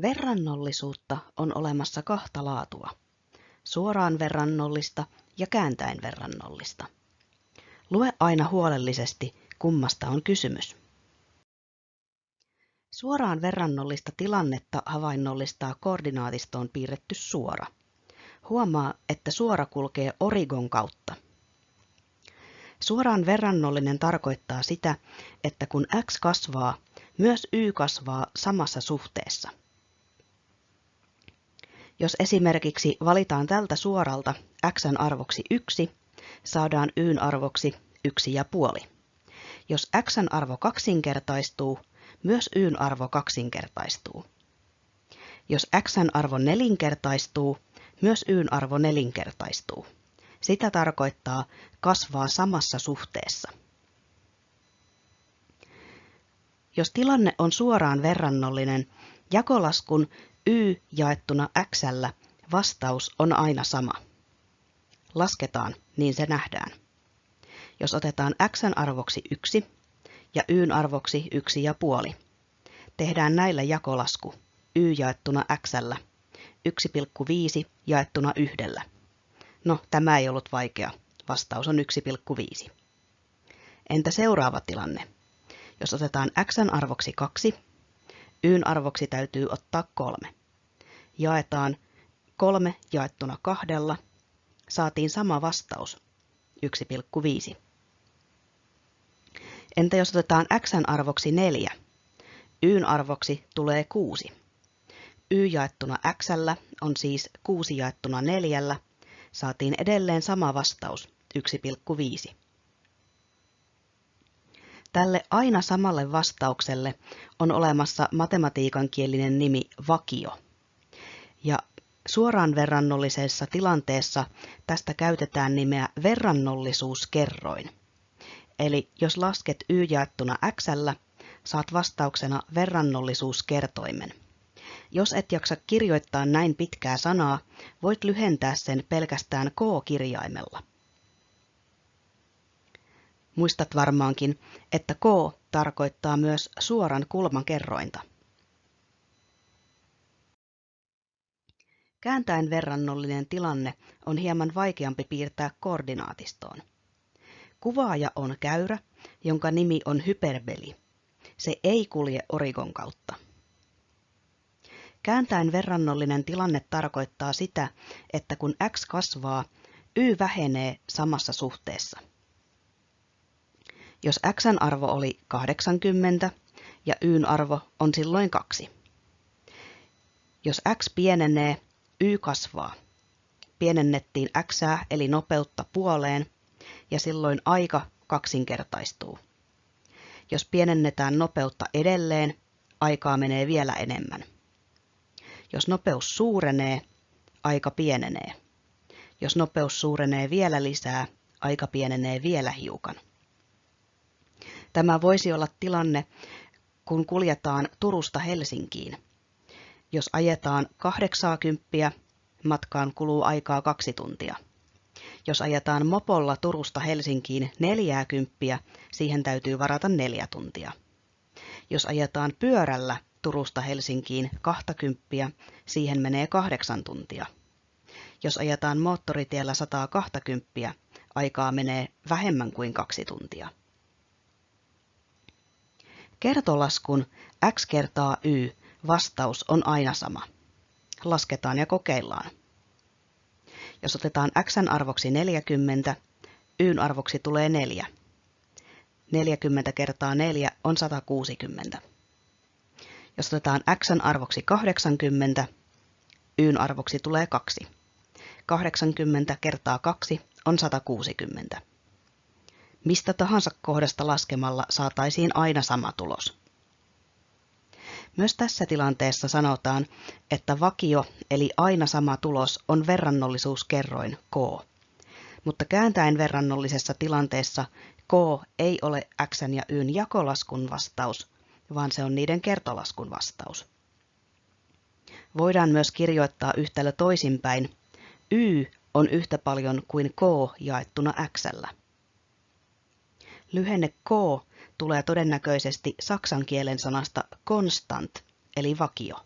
Verrannollisuutta on olemassa kahta laatua: suoraan verrannollista ja kääntäen verrannollista. Lue aina huolellisesti, kummasta on kysymys. Suoraan verrannollista tilannetta havainnollistaa koordinaatistoon piirretty suora. Huomaa, että suora kulkee origon kautta. Suoraan verrannollinen tarkoittaa sitä, että kun x kasvaa, myös y kasvaa samassa suhteessa. Jos esimerkiksi valitaan tältä suoralta x:n arvoksi 1, saadaan y:n arvoksi 1,5. Jos x:n arvo kaksinkertaistuu, myös y:n arvo kaksinkertaistuu. Jos x:n arvo nelinkertaistuu, myös y:n arvo nelinkertaistuu. Sitä tarkoittaa kasvaa samassa suhteessa. Jos tilanne on suoraan verrannollinen, jakolaskun y jaettuna x:llä vastaus on aina sama. Lasketaan, niin se nähdään. Jos otetaan x:n arvoksi 1 ja y:n arvoksi 1,5, tehdään näillä jakolasku y jaettuna x:llä 1,5 jaettuna 1. No, tämä ei ollut vaikea. Vastaus on 1,5. Entä seuraava tilanne? Jos otetaan x:n arvoksi 2, y:n arvoksi täytyy ottaa 3. Jaetaan 3 jaettuna 2, saatiin sama vastaus, 1,5. Entä jos otetaan x:n arvoksi 4, y:n arvoksi tulee 6. Y jaettuna x:llä on siis 6 jaettuna 4, saatiin edelleen sama vastaus, 1,5. Tälle aina samalle vastaukselle on olemassa matematiikan kielinen nimi vakio. Ja suoraan verrannollisessa tilanteessa tästä käytetään nimeä verrannollisuuskerroin. Eli jos lasket y jaettuna x:llä, saat vastauksena verrannollisuuskertoimen. Jos et jaksa kirjoittaa näin pitkää sanaa, voit lyhentää sen pelkästään k-kirjaimella. Muistat varmaankin, että k tarkoittaa myös suoran kulman kerrointa. Kääntäen verrannollinen tilanne on hieman vaikeampi piirtää koordinaatistoon. Kuvaaja on käyrä, jonka nimi on hyperbeli. Se ei kulje origon kautta. Kääntäen verrannollinen tilanne tarkoittaa sitä, että kun x kasvaa, y vähenee samassa suhteessa. Jos x:n arvo oli 80 ja y:n arvo on silloin 2. Jos x pienenee, y kasvaa. Pienennettiin x:ää eli nopeutta puoleen ja silloin aika kaksinkertaistuu. Jos pienennetään nopeutta edelleen, aikaa menee vielä enemmän. Jos nopeus suurenee, aika pienenee. Jos nopeus suurenee vielä lisää, aika pienenee vielä hiukan. Tämä voisi olla tilanne, kun kuljetaan Turusta Helsinkiin. Jos ajetaan 80, matkaan kuluu aikaa 2 tuntia. Jos ajetaan mopolla Turusta Helsinkiin 40, siihen täytyy varata 4 tuntia. Jos ajetaan pyörällä Turusta Helsinkiin 20, siihen menee 8 tuntia. Jos ajetaan moottoritiellä 120, aikaa menee vähemmän kuin 2 tuntia. Kertolaskun x kertaa y vastaus on aina sama. Lasketaan ja kokeillaan. Jos otetaan x:n arvoksi 40, y:n arvoksi tulee 4. 40 kertaa 4 on 160. Jos otetaan x:n arvoksi 80, y:n arvoksi tulee 2. 80 kertaa 2 on 160. Mistä tahansa kohdasta laskemalla saataisiin aina sama tulos. Myös tässä tilanteessa sanotaan, että vakio eli aina sama tulos on verrannollisuuskerroin k. Mutta kääntäen verrannollisessa tilanteessa k ei ole x:n ja y:n jakolaskun vastaus, vaan se on niiden kertolaskun vastaus. Voidaan myös kirjoittaa yhtälö toisinpäin. Y on yhtä paljon kuin k jaettuna x:llä. Lyhenne k tulee todennäköisesti saksan kielen sanasta constant eli vakio.